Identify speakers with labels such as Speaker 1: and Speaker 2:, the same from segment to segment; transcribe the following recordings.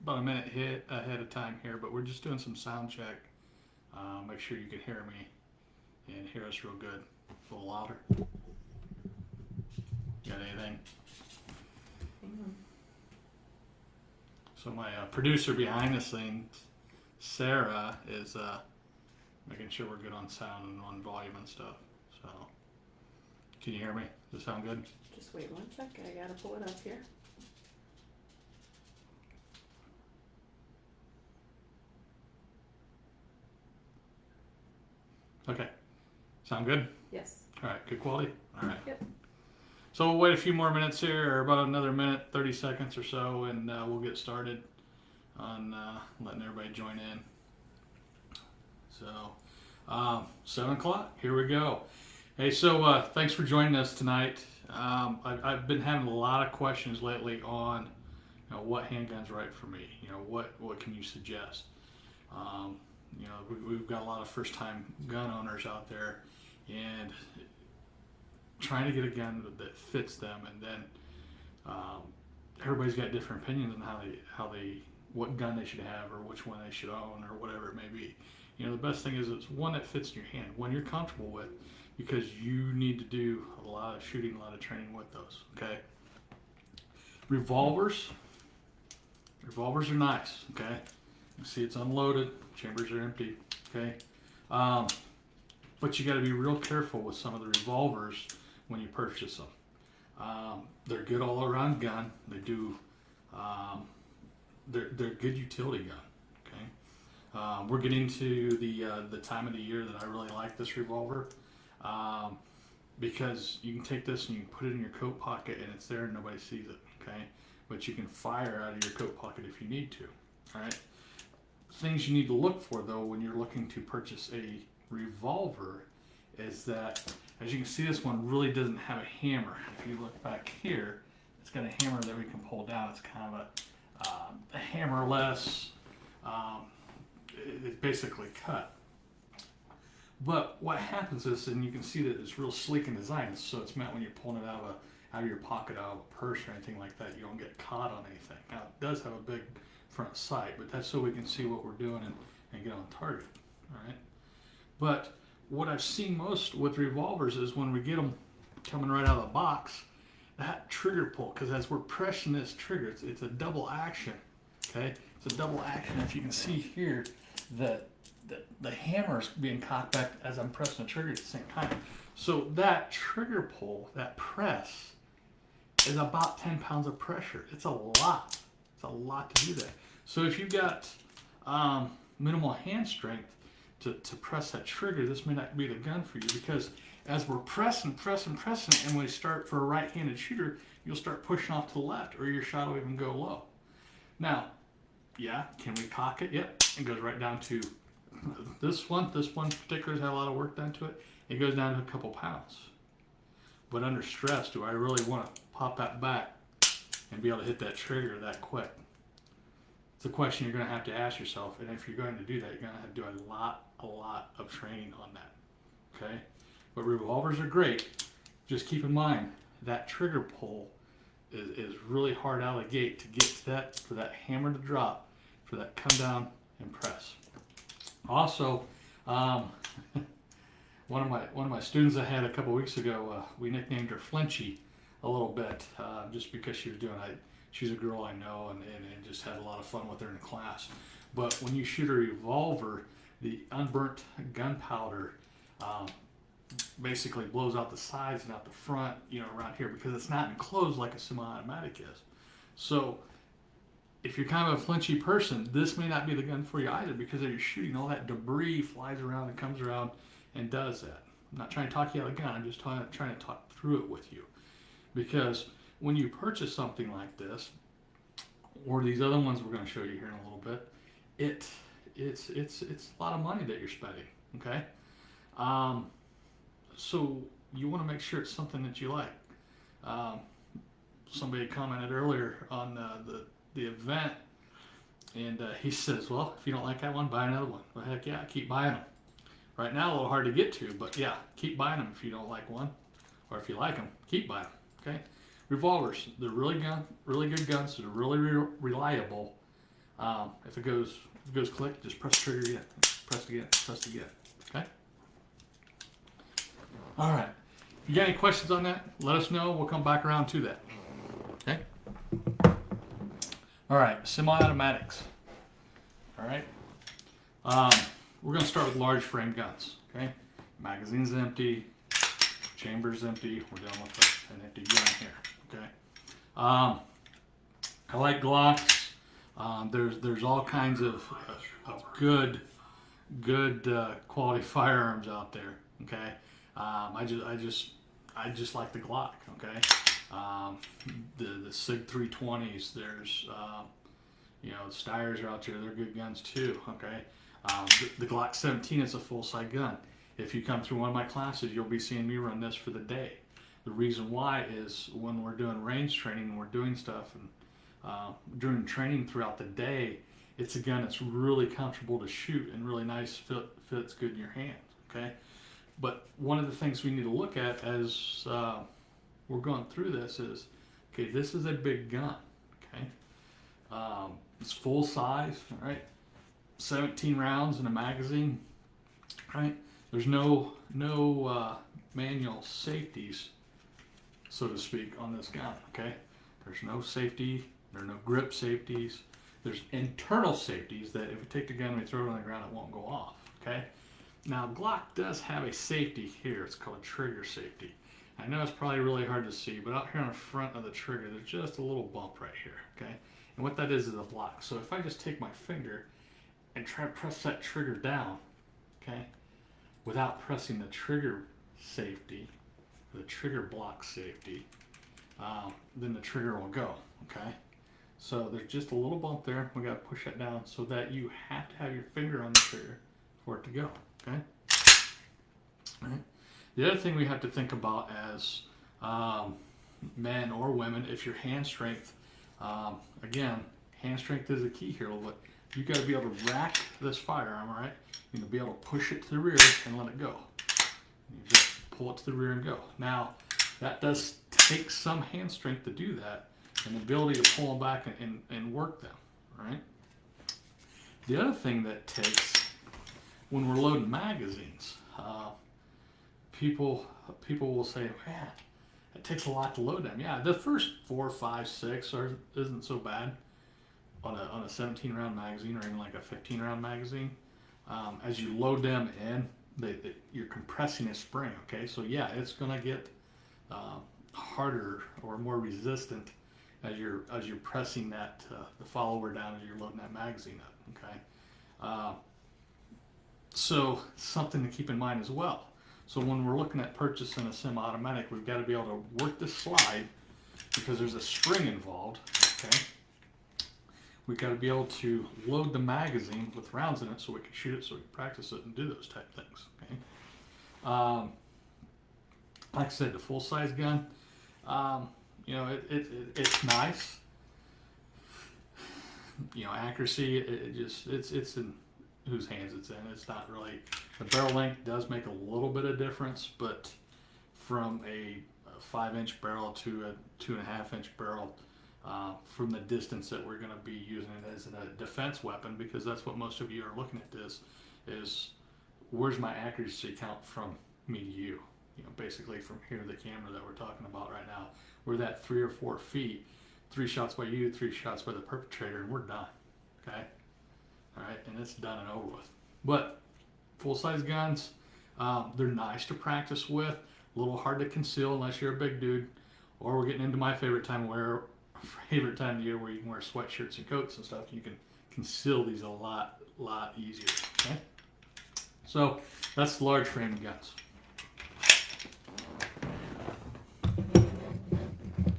Speaker 1: about a minute ahead of time here, but we're just doing some sound check. Make sure you can hear me and hear us real good. A little louder. Got anything?
Speaker 2: Hang on.
Speaker 1: So my producer behind the scenes, Sarah, is making sure we're good on sound and on volume and stuff. So, can you hear me? Does it sound good?
Speaker 2: Just wait 1 second. I gotta pull it up here.
Speaker 1: Okay. Sound good?
Speaker 2: Yes.
Speaker 1: All right. Good quality? All right.
Speaker 2: Yep.
Speaker 1: So we'll wait a few more minutes here, or about another minute, 30 seconds or so, and we'll get started on letting everybody join in. So, 7 o'clock, here we go. Hey, so thanks for joining us tonight. I've been having a lot of questions lately on, what handgun's right for me. What can you suggest? We've got a lot of first-time gun owners out there, and trying to get a gun that fits them, and then everybody's got different opinions on what gun they should have, or which one they should own, or whatever it may be. The best thing is it's one that fits in your hand, one you're comfortable with, because you need to do a lot of shooting, a lot of training with those. Okay. Revolvers are nice. Okay. You see it's unloaded, chambers are empty. Okay. But you got to be real careful with some of the revolvers when you purchase them. They're good all around gun. They do. They're good utility gun. Okay. We're getting to the time of the year that I really like this revolver, because you can take this and you can put it in your coat pocket and it's there and nobody sees it. Okay. But you can fire out of your coat pocket if you need to. All right. Things you need to look for though when you're looking to purchase a revolver is that, as you can see, this one really doesn't have a hammer. If you look back here, it's got a hammer that we can pull down. It's kind of a hammerless. It's basically cut. But what happens is, and you can see that it's real sleek in design, so it's meant when you're pulling it out of your pocket, out of a purse or anything like that, you don't get caught on anything. Now it does have a big front sight, but that's so we can see what we're doing and get on target. All right. But what I've seen most with revolvers is when we get them coming right out of the box, that trigger pull, because as we're pressing this trigger, it's a double action. Okay, it's a double action. If you can see here, the hammer's being caught back as I'm pressing the trigger at the same time. So that trigger pull, that press, is about 10 pounds of pressure. It's a lot. It's a lot to do that. So if you've got minimal hand strength to press that trigger, this may not be the gun for you, because as we're pressing, and when we start for a right-handed shooter, you'll start pushing off to the left, or your shot will even go low. Now, yeah, can we cock it? Yep. It goes right down to this one. This one particularly has had a lot of work done to it. It goes down to a couple pounds. But under stress, do I really want to pop that back and be able to hit that trigger that quick? It's a question you're going to have to ask yourself. And if you're going to do that, you're going to have to do a lot of training on that. Okay? But revolvers are great. Just keep in mind that trigger pull is really hard out of the gate to get to that, for that hammer to drop, for that come down and press. Also, one of my students I had a couple weeks ago, we nicknamed her Flinchy a little bit, just because she was she's a girl I know, and just had a lot of fun with her in class. But when you shoot a revolver, the unburnt gunpowder basically blows out the sides and out the front, around here, because it's not enclosed like a semi-automatic is. So if you're kind of a flinchy person, this may not be the gun for you either, because as you're shooting, all that debris flies around and comes around and does that. I'm not trying to talk you out of the gun. I'm just trying to talk through it with you. Because when you purchase something like this, or these other ones we're going to show you here in a little bit, it's a lot of money that you're spending. Okay, so you want to make sure it's something that you like. Somebody commented earlier on the event, and he says, "Well, if you don't like that one, buy another one." Well, heck yeah, keep buying them. Right now, a little hard to get to, but yeah, keep buying them if you don't like one, or if you like them, keep buying them. Okay. Revolvers, they're really good guns. They're really reliable. If it goes click, just press the trigger again. Press it again. Press it again. Okay. All right. If you got any questions on that, let us know. We'll come back around to that. Okay. All right. Semi-automatics. All right. We're going to start with large frame guns. Okay. Magazine's empty. Chamber's empty. We're dealing with an empty gun here. Okay. I like Glocks. There's all kinds of good quality firearms out there. Okay. I just like the Glock. Okay. The Sig 320s. There's the Steyrs are out there. They're good guns too. Okay. The Glock 17 is a full-size gun. If you come through one of my classes, you'll be seeing me run this for the day. The reason why is when we're doing range training and we're doing stuff and during training throughout the day, it's a gun that's really comfortable to shoot and really nice, fits good in your hand. Okay, but one of the things we need to look at as we're going through this is, okay, this is a big gun. Okay, it's full size. All right, 17 rounds in a magazine. Right, there's no manual safeties, so to speak, on this gun. Okay, there's no safety. There are no grip safeties. There's internal safeties that if we take the gun and we throw it on the ground, it won't go off. Okay. Now Glock does have a safety here. It's called a trigger safety. I know it's probably really hard to see, but out here on the front of the trigger, there's just a little bump right here. Okay. And what that is a block. So if I just take my finger and try to press that trigger down, okay, without pressing the trigger safety, the trigger block safety, then the trigger will go. Okay. So there's just a little bump there. We got to push that down so that you have to have your finger on the trigger for it to go. Okay. All right. The other thing we have to think about as men or women, if your hand strength, again, hand strength is a key here. But you got to be able to rack this firearm, all right? You know, be able to push it to the rear and let it go. You just pull it to the rear and go. Now, that does take some hand strength to do that, and the ability to pull them back and work them, right? The other thing that takes, when we're loading magazines, people will say, man, it takes a lot to load them. Yeah, the first 4, 5, 6 isn't so bad on a 17 round magazine or even like a 15 round magazine. As you load them in, you're compressing a spring. Okay, so yeah, it's gonna get harder or more resistant as you're pressing that the follower down as you're loading that magazine up. Okay, so something to keep in mind as well. So when we're looking at purchasing a semi-automatic, we've got to be able to work this slide because there's a spring involved. Okay, we've got to be able to load the magazine with rounds in it so we can shoot it, so we can practice it and do those type things. Okay, like I said, the full-size gun. It's nice. Accuracy. It's in whose hands it's in. It's not really. The barrel length does make a little bit of difference, but from a 5-inch barrel to a 2.5-inch barrel, from the distance that we're going to be using it as a defense weapon, because that's what most of you are looking at this, is where's my accuracy count from me to you? Basically from here to the camera that we're talking about right now. We're that 3 or 4 feet, 3 shots by you, 3 shots by the perpetrator, and we're done. Okay? All right, and it's done and over with. But full-size guns, they're nice to practice with, a little hard to conceal unless you're a big dude, or we're getting into my favorite time of year where you can wear sweatshirts and coats and stuff. You can conceal these a lot easier. Okay, so that's the large frame guns.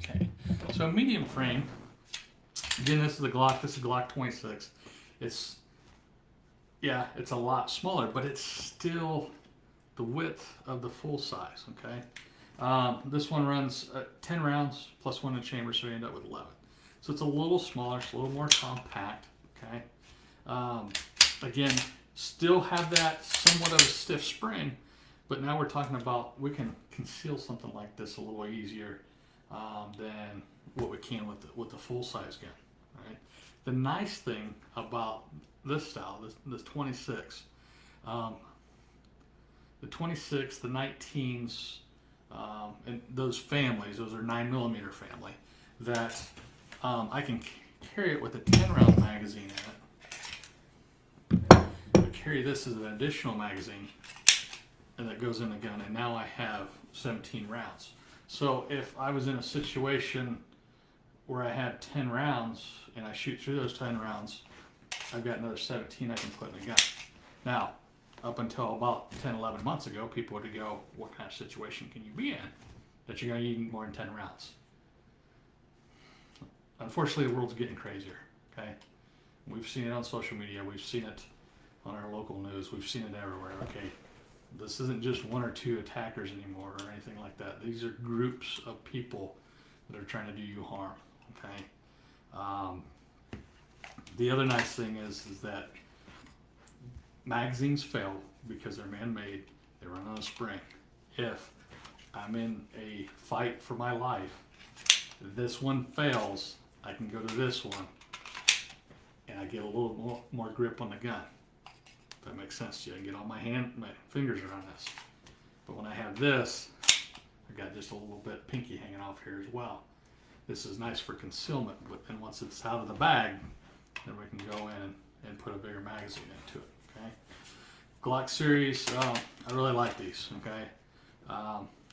Speaker 1: Okay, so medium frame. Again, this is the Glock. This is a Glock 26. It's a lot smaller, but it's still the width of the full size. Okay, this one runs 10 rounds plus 1 in chamber, so you end up with 11. So it's a little smaller, it's a little more compact. Okay, again, still have that somewhat of a stiff spring, but now we're talking about we can conceal something like this a little easier than what we can with the full size gun. All right, the nice thing about this style, this 26, the 26, the 19s, and those families, those are 9mm family, that I can carry it with a 10-round magazine in it. I carry this as an additional magazine, and that goes in the gun, and now I have 17 rounds. So if I was in a situation where I had 10 rounds and I shoot through those 10 rounds, I've got another 17 I can put in the gun. Now, up until about 10, 11 months ago, people would go, what kind of situation can you be in that you're going to need more than 10 rounds? Unfortunately, the world's getting crazier, okay? We've seen it on social media. We've seen it on our local news. We've seen it everywhere, okay? This isn't just one or two attackers anymore or anything like that. These are groups of people that are trying to do you harm, okay? The other nice thing is that magazines fail because they're man-made. They run on a spring. If I'm in a fight for my life, this one fails, I can go to this one and I get a little more grip on the gun. If that makes sense to you. I can get all my fingers around this. But when I have this, I got just a little bit pinky hanging off here as well. This is nice for concealment, but then once it's out of the bag, then we can go in and put a bigger magazine into it, okay? Glock series, I really like these, okay? Like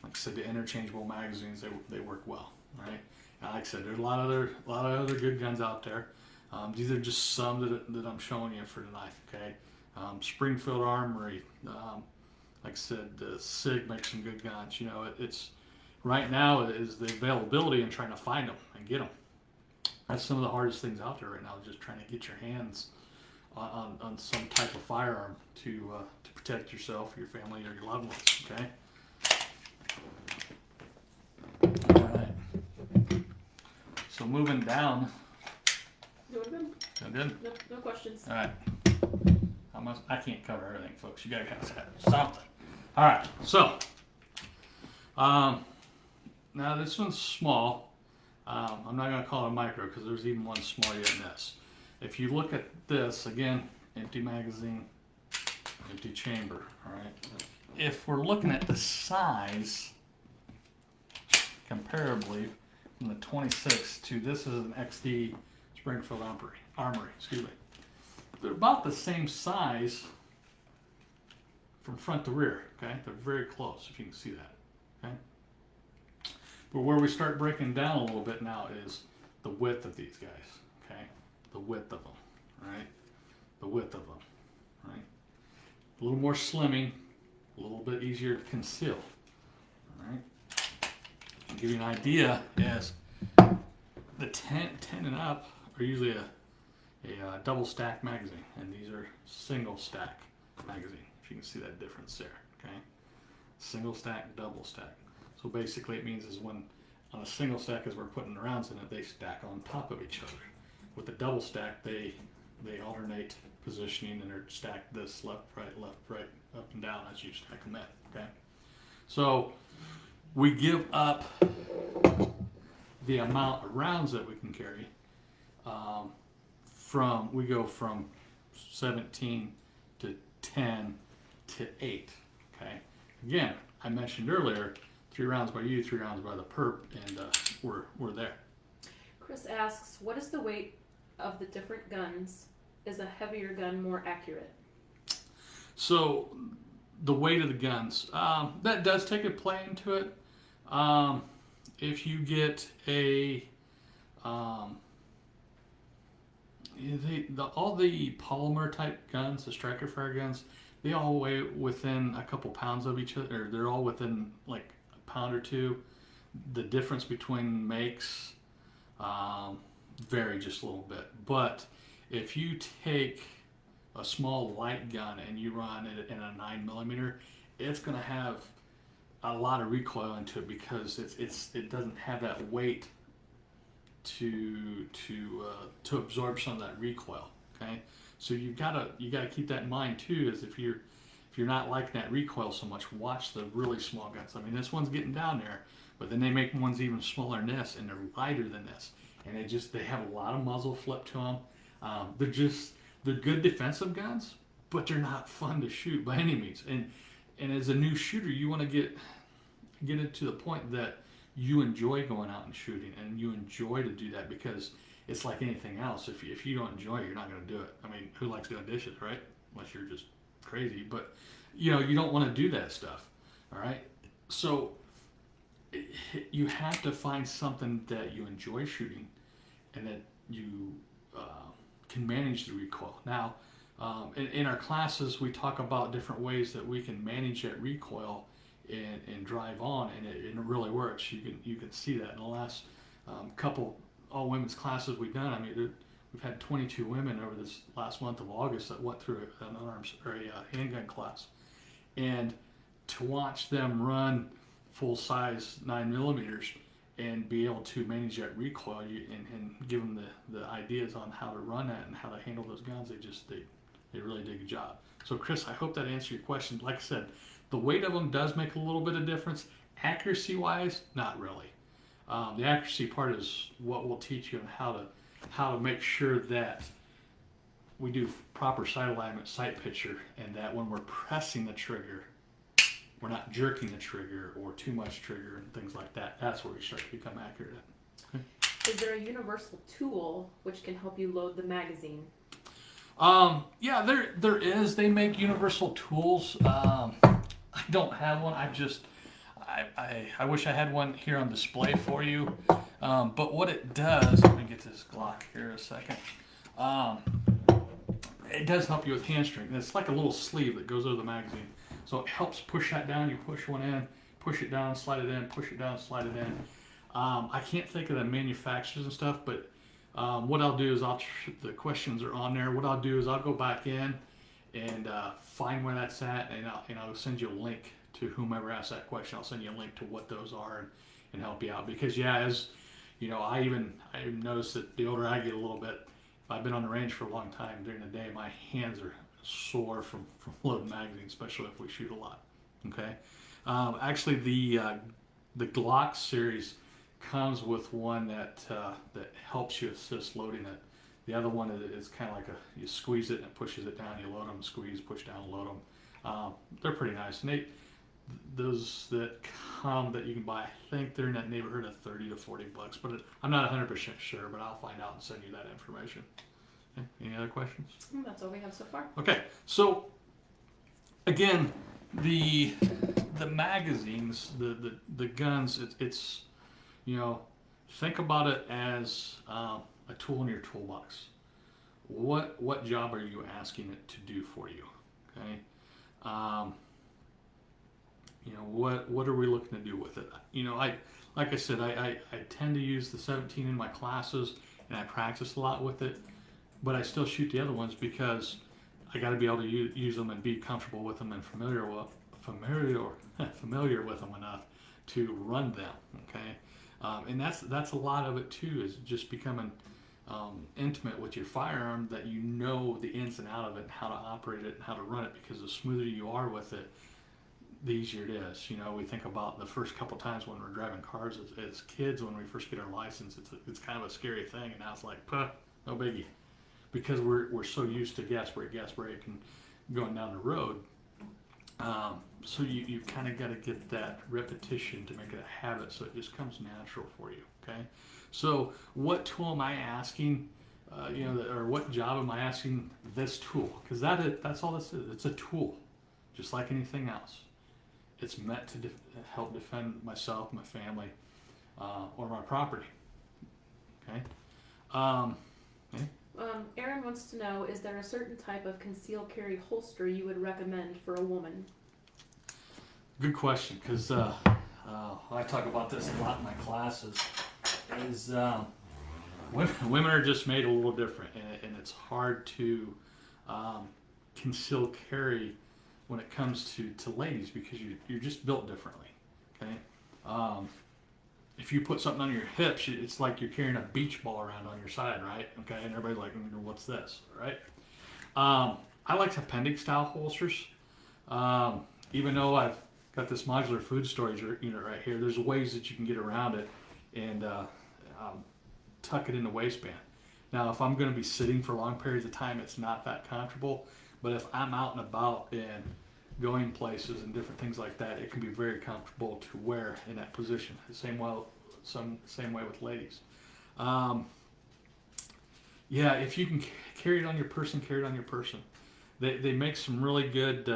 Speaker 1: I said, the interchangeable magazines, they work well, right? And like I said, there's a lot of other good guns out there. These are just some that I'm showing you for tonight, okay? Springfield Armory, like I said, SIG makes some good guns. You know, it's right now is the availability and trying to find them and get them. That's some of the hardest things out there right now, just trying to get your hands on some type of firearm to protect yourself, your family, or your loved ones, okay? All right. So moving down.
Speaker 2: Doing good?
Speaker 1: Doing good?
Speaker 2: No questions.
Speaker 1: All right. I can't cover everything, folks. You gotta kind of have something. All right. So, now this one's small. I'm not gonna call it a micro because there's even one smaller than this. If you look at this again, empty magazine, empty chamber. All right. If we're looking at the size comparably from the 26 to this is an XD Springfield Armory. Excuse me. They're about the same size from front to rear, okay? They're very close, if you can see that, okay? But where we start breaking down a little bit now is the width of these guys, okay? The width of them, right? The width of them, right? A little more slimming, a little bit easier to conceal, all right? To give you an idea, is the 10 and up are usually a double stack magazine, and these are single stack magazine, if you can see that difference there, okay? Single stack, double stack. So basically it means is when on a single stack as we're putting the rounds in it, they stack on top of each other. With the double stack, they alternate positioning and they're stacked this left, right, up and down as you stack them in, okay? So we give up the amount of rounds that we can carry. We go from 17 to 10 to 8, okay? Again, I mentioned earlier, 3 rounds by you, 3 rounds by the perp, and we're there.
Speaker 2: Chris asks, what is the weight of the different guns? Is a heavier gun more accurate?
Speaker 1: So, the weight of the guns, that does take a play into it. If you get a all the polymer type guns, the striker fire guns, they all weigh within a couple pounds of each other, or they're all within like a pound or two. The difference between makes vary just a little bit. But if you take a small light gun and you run it in a 9mm, it's going to have a lot of recoil into it because it doesn't have that weight to absorb some of that recoil. Okay, so you gotta keep that in mind too. Is if you're not liking that recoil so much, watch the really small guns. I mean, this one's getting down there, but then they make ones even smaller than this, and they're lighter than this, and they have a lot of muzzle flip to them. They're good defensive guns, but they're not fun to shoot by any means. And as a new shooter, you want to get it to the point that you enjoy going out and shooting, and you enjoy to do that, because it's like anything else. If you don't enjoy it, you're not going to do it. I mean, who likes doing dishes, right? Unless you're just crazy. But you don't want to do that stuff. All right. So you have to find something that you enjoy shooting, and that you can manage the recoil. Now, in our classes, we talk about different ways that we can manage that recoil and drive on, and it really works. You can see that in the last couple all women's classes we've done. I mean, we've had 22 women over this last month of August that went through an a handgun class, and to watch them run full size 9mm and be able to manage that recoil and give them the ideas on how to run that and how to handle those guns, they really did a good job. So Chris, I hope that answered your question. Like I said, the weight of them does make a little bit of difference. Accuracy wise, not really. The accuracy part is what we'll teach you on how to make sure that we do proper sight alignment, sight picture, and that when we're pressing the trigger, we're not jerking the trigger or too much trigger and things like that. That's where we start to become accurate at. Okay.
Speaker 2: Is there a universal tool which can help you load the magazine?
Speaker 1: Yeah, there is. They make universal tools. I don't have one. I wish I had one here on display for you. But what it does, let me get this Glock here a second. It does help you with hamstring. It's like a little sleeve that goes over the magazine. So it helps push that down. You push one in, push it down, slide it in, push it down, slide it in. I can't think of the manufacturers and stuff, but what I'll do is the questions are on there. What I'll do is I'll go back in and find where that's at, and I'll send you a link to whomever asked that question. I'll send you a link to what those are and help you out. Because as you know, I noticed that the older I get a little bit, if I've been on the range for a long time during the day, my hands are sore from loading magazines, especially if we shoot a lot. Okay. Actually, the Glock series comes with one that helps you assist loading it. The other one is kind of like you squeeze it and it pushes it down. You load them, squeeze, push down, load them. They're pretty nice. And those that come that you can buy, I think they're in that neighborhood of $30 to $40, but I'm not 100% sure. But I'll find out and send you that information. Okay. Any other questions?
Speaker 2: That's all we have so far.
Speaker 1: Okay, so again, the magazines, the guns, it's think about it as a tool in your toolbox. What job are you asking it to do for you? Okay, what are we looking to do with it? Like I said, I tend to use the 17 in my classes, and I practice a lot with it. But I still shoot the other ones because I got to be able to use them and be comfortable with them and familiar with them enough to run them. Okay, and that's a lot of it too, is just becoming intimate with your firearm, that you know the ins and out of it, and how to operate it and how to run it. Because the smoother you are with it, the easier it is. We think about the first couple times when we're driving cars as kids, when we first get our license. It's kind of a scary thing, and now it's like, no biggie. Because we're so used to gas brake, and going down the road. So you kind of got to get that repetition to make it a habit, so it just comes natural for you. Okay. So what tool am I asking? Or what job am I asking this tool? Because that's all this is. It's a tool, just like anything else. It's meant to help defend myself, my family, or my property. Okay.
Speaker 2: Aaron wants to know, is there a certain type of concealed carry holster you would recommend for a woman?
Speaker 1: Good question, because I talk about this a lot in my classes. Women are just made a little different, and it's hard to conceal carry when it comes to ladies, because you're just built differently. Okay. If you put something on your hips, it's like you're carrying a beach ball around on your side, right? Okay, and everybody's like, what's this, right? I like appendix style holsters. Even though I've got this modular food storage unit right here, there's ways that you can get around it and tuck it in the waistband. Now, if I'm going to be sitting for long periods of time, it's not that comfortable. But if I'm out and about and going places and different things like that, it can be very comfortable to wear in that position. Same way with ladies. Yeah, if you can carry it on your person, carry it on your person. They make some really good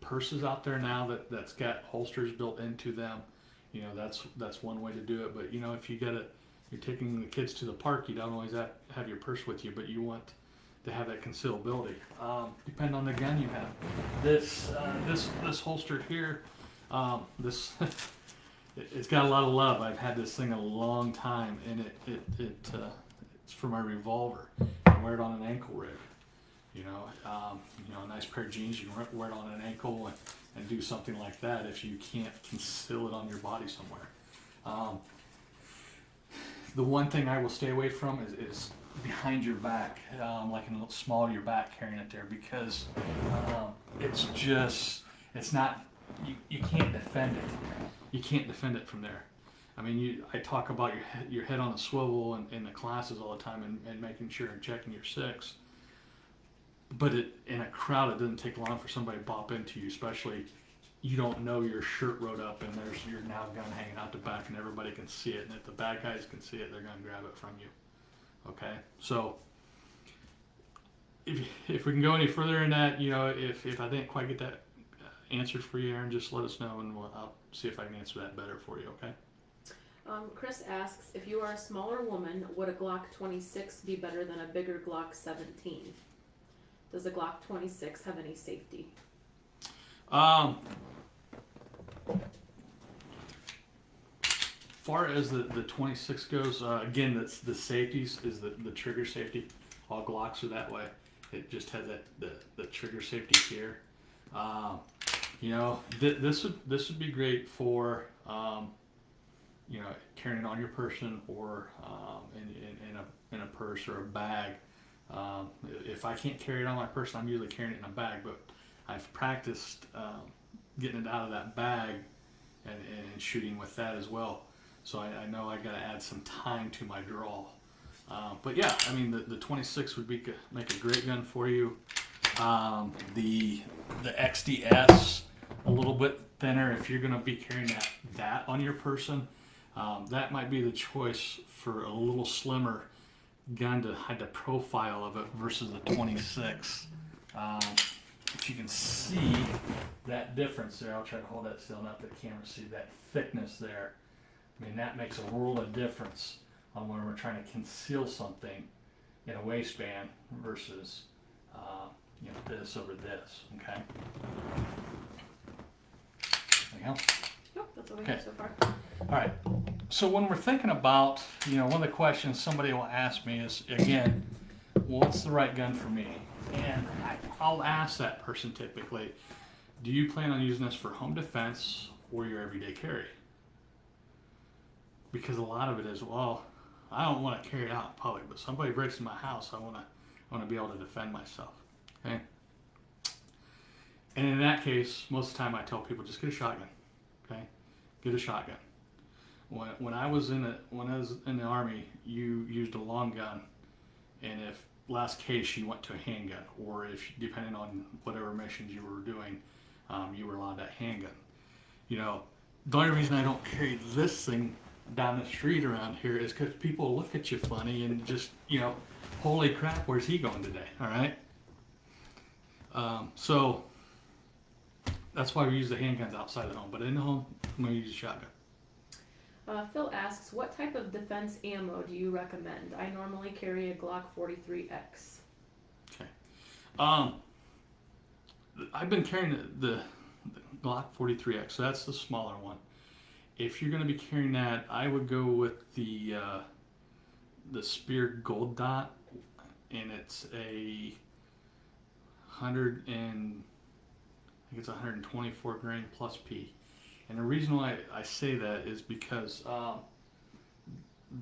Speaker 1: purses out there now that's got holsters built into them. You know, that's one way to do it. But you know, if you're taking the kids to the park, you don't always have your purse with you, but you want to have that concealability. Depending on the gun you have. This holster here, this it's got a lot of love. I've had this thing a long time, and it's for my revolver. I wear it on an ankle rig. You know, a nice pair of jeans. You can wear it on an ankle and do something like that if you can't conceal it on your body somewhere. The one thing I will stay away from is behind your back, like in the small of your back, carrying it there, because it's not. You can't defend it. You can't defend it from there. I mean, I talk about your head on a swivel in the classes all the time and making sure and checking your six. But in a crowd, it doesn't take long for somebody to bop into you, especially you don't know your shirt rode up and there's your now gun hanging out the back and everybody can see it. And if the bad guys can see it, they're going to grab it from you. Okay? So if we can go any further in that, you know, if I didn't quite get that answered for you, Aaron, just let us know and I'll see if I can answer that better for you, okay?
Speaker 2: Chris asks, if you are a smaller woman, would a Glock 26 be better than a bigger Glock 17? Does the Glock 26 have any safety?
Speaker 1: Far as the 26 goes, again, that's the safeties is the trigger safety. All Glocks are that way. It just has the trigger safety here. You know, this would be great for you know, carrying it on your person or in a purse or a bag. If I can't carry it on my person, I'm usually carrying it in a bag, but I've practiced getting it out of that bag and shooting with that as well. So I know I got to add some time to my draw. But yeah, I mean the 26 would make a great gun for you. The XDS a little bit thinner if you're going to be carrying that on your person. That might be the choice for a little slimmer gun to hide the profile of it versus the 26. If you can see that difference there, I'll try to hold that still enough that the camera see that thickness there. I mean, that makes a world of difference on when we're trying to conceal something in a waistband versus you know, this over this, okay? Anything else?
Speaker 2: Nope, that's all we have so far.
Speaker 1: All right. So when we're thinking about, you know, one of the questions somebody will ask me is, again, well, what's the right gun for me? And I'll ask that person typically, do you plan on using this for home defense or your everyday carry? Because a lot of it is, well, I don't want to carry it out in public, but somebody breaks in my house, I want to be able to defend myself. Okay. And in that case, most of the time I tell people just get a shotgun. Okay, get a shotgun. When I was in the Army, you used a long gun, and if last case you went to a handgun, or if depending on whatever missions you were doing, you were allowed that handgun. You know, the only reason I don't carry this thing down the street around here is because people look at you funny and just, you know, holy crap, where's he going today? All right. So that's why we use the handguns outside the home, but in the home, I'm going to use a shotgun.
Speaker 2: Phil asks, what type of defense ammo do you recommend? I normally carry a Glock 43X.
Speaker 1: Okay. I've been carrying the Glock 43X, so that's the smaller one. If you're going to be carrying that, I would go with the Spear Gold Dot, and it's a 124 grain plus P. And the reason why I say that is because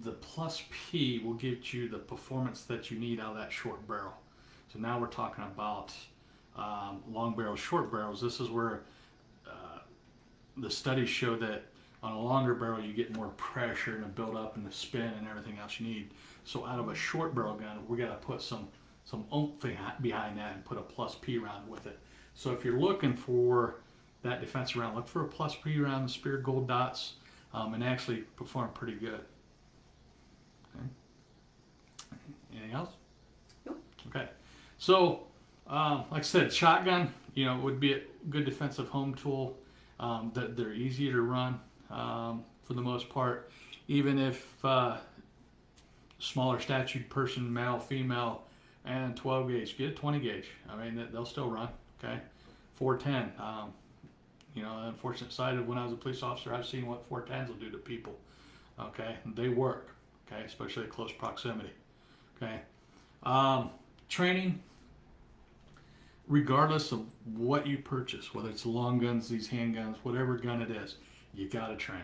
Speaker 1: the plus P will give you the performance that you need out of that short barrel. So now we're talking about long barrels, short barrels. This is where the studies show that On a longer barrel, you get more pressure and a build up and the spin and everything else you need. So out of a short barrel gun, we got to put some oomph behind that and put a plus P round with it. So if you're looking for that defensive round, look for a plus P round, the Spear Gold Dots, and actually perform pretty good. Okay. Anything else?
Speaker 2: Nope.
Speaker 1: Okay. So, like I said, shotgun, would be a good defensive home tool. That they're easier to run for the most part. Even if smaller statured person, male, female, and 12 gauge, get a 20 gauge. I mean, they'll still run. Okay. 410. The unfortunate side of when I was a police officer, I've seen what 410s will do to people. Okay. They work. Okay. Especially at close proximity. Okay. Training, regardless of what you purchase, whether it's long guns, these handguns, whatever gun it is, you got to train.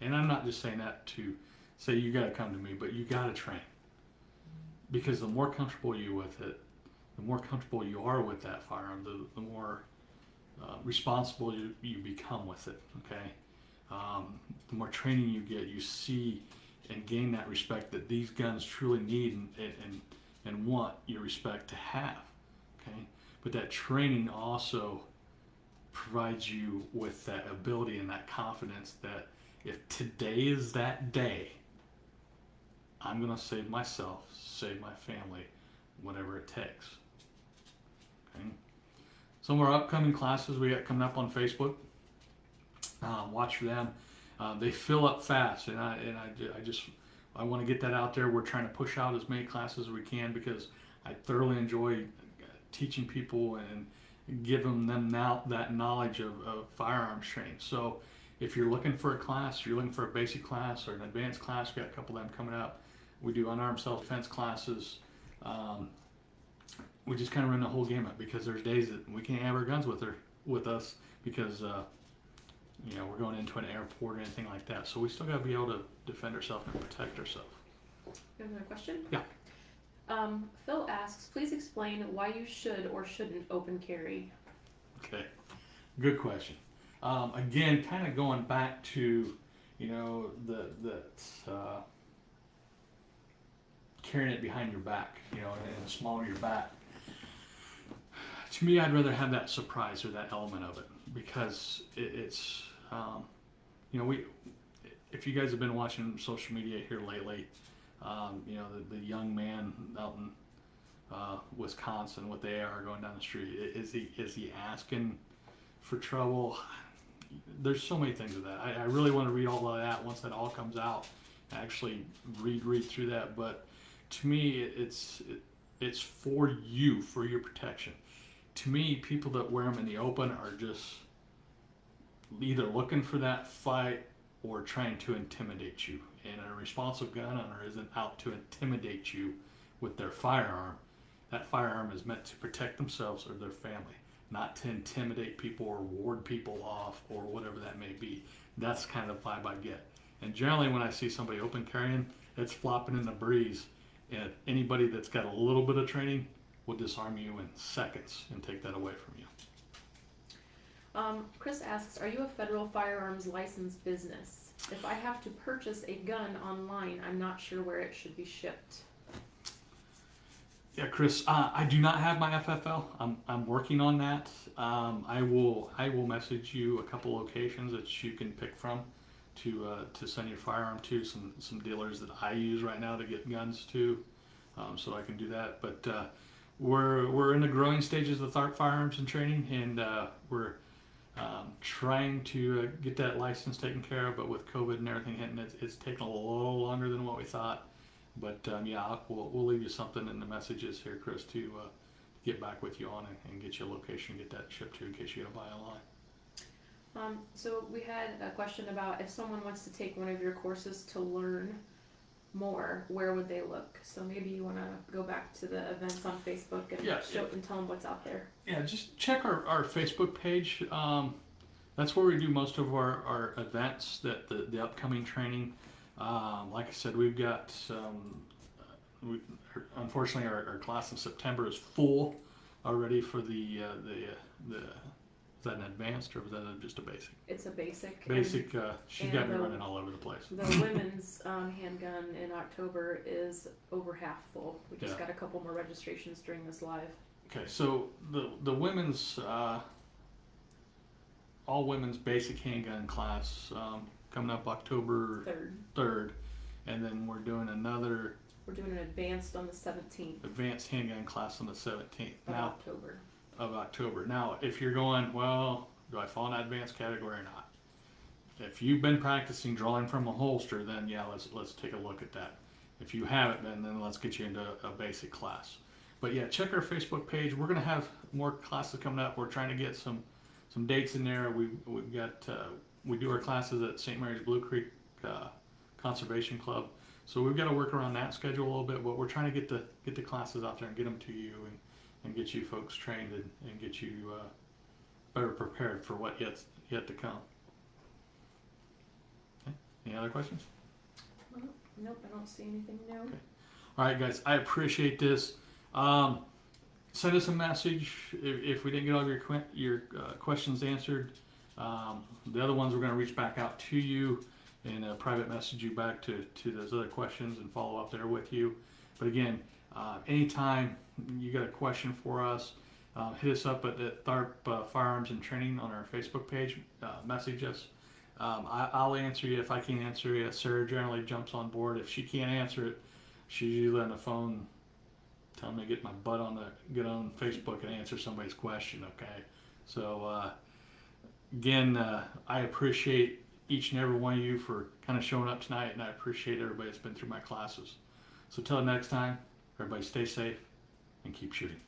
Speaker 1: And I'm not just saying that to say you got to come to me, but you got to train. Because the more comfortable you with it, the more comfortable you are with that firearm, the more responsible you become with it. Okay. The more training you get, you see and gain that respect that these guns truly need and want your respect to have. Okay. But that training also provides you with that ability and that confidence that if today is that day, I'm going to save myself, save my family, whatever it takes. Okay. Some of our upcoming classes we got coming up on Facebook. Watch for them. They fill up fast, and I want to get that out there. We're trying to push out as many classes as we can because I thoroughly enjoy teaching people and giving them now that knowledge of firearms training. So if you're looking for a class, you're looking for a basic class or an advanced class, we got a couple of them coming up. We do unarmed self-defense classes. We just kind of run the whole gamut because there's days that we can't have our guns with us because we're going into an airport or anything like that. So we still got to be able to defend ourselves and protect ourselves.
Speaker 2: You have another question?
Speaker 1: Yeah.
Speaker 2: Phil asks, please explain why you should or shouldn't open carry.
Speaker 1: Okay, good question. Again, kind of going back to, carrying it behind your back, and smaller your back. To me, I'd rather have that surprise or that element of it because it's, if you guys have been watching social media here lately, the young man out in Wisconsin, what they are going down the street, is he asking for trouble? There's so many things with that. I really want to read all of that once that all comes out. Actually read through that, but to me, it's for you, for your protection. To me, people that wear them in the open are just either looking for that fight or trying to intimidate you. And a responsible gun owner isn't out to intimidate you with their firearm. That firearm is meant to protect themselves or their family, not to intimidate people or ward people off or whatever that may be. That's kind of the vibe I get. And generally when I see somebody open carrying, it's flopping in the breeze. And anybody that's got a little bit of training will disarm you in seconds and take that away from you.
Speaker 2: Chris asks, are you a federal firearms licensed business? If I have to purchase a gun online, I'm not sure where it should be shipped.
Speaker 1: Yeah, Chris, I do not have my FFL. I'm working on that. I will message you a couple locations that you can pick from to send your firearm to, some dealers that I use right now to get guns to, so I can do that. But we're in the growing stages of Tharp firearms and training, and we're trying to get that license taken care of. But with COVID and everything hitting, it's taken a little longer than what we thought. But we'll leave you something in the messages here, Chris, to get back with you on and get you a location, get that shipped to you in case you gotta buy online.
Speaker 2: So we had a question about if someone wants to take one of your courses to learn more, where would they look? So maybe you want to go back to the events on Facebook and and tell them what's out there. Yeah,
Speaker 1: just check our Facebook page. That's where we do most of our events, the upcoming training. Like I said, we've got unfortunately our class in September is full already for the Is that an advanced or is that just a basic?
Speaker 2: It's a basic.
Speaker 1: Basic, she's
Speaker 2: and
Speaker 1: got me
Speaker 2: the-
Speaker 1: running all over the place.
Speaker 2: The women's handgun in October is over half full. We just
Speaker 1: Yeah.
Speaker 2: got a couple more registrations during this live.
Speaker 1: Okay, so the women's, all women's basic handgun class coming up October
Speaker 2: Third.
Speaker 1: 3rd, and then we're doing another
Speaker 2: We're doing an advanced on the 17th
Speaker 1: advanced handgun class on the 17th
Speaker 2: of October.
Speaker 1: Now, if you're going, well, do I fall in that advanced category or not? If you've been practicing drawing from a holster, then yeah, let's take a look at that. If you haven't been, then let's get you into a basic class. But yeah, check our Facebook page. We're gonna have more classes coming up. We're trying to get some dates in there. We've got we do our classes at St. Mary's Blue Creek Conservation Club. So we've got to work around that schedule a little bit, but we're trying to get the classes out there and get them to you and get you folks trained and get you better prepared for what yet to come. Okay. Any other questions?
Speaker 2: Well, nope, I don't see anything new.
Speaker 1: Okay. All right, guys, I appreciate this. Send us a message if we didn't get all of your questions answered. The other ones, we're going to reach back out to you and private message you back to those other questions and follow up there with you. But again, anytime you got a question for us, hit us up at Tharp Firearms and Training on our Facebook page. Message us. I'll answer you if I can't answer you. Sarah generally jumps on board. If she can't answer it, she's usually on the phone telling me to get my butt get on Facebook and answer somebody's question. Okay, so again, I appreciate each and every one of you for kind of showing up tonight, and I appreciate everybody that's been through my classes. So till next time, everybody stay safe and keep shooting.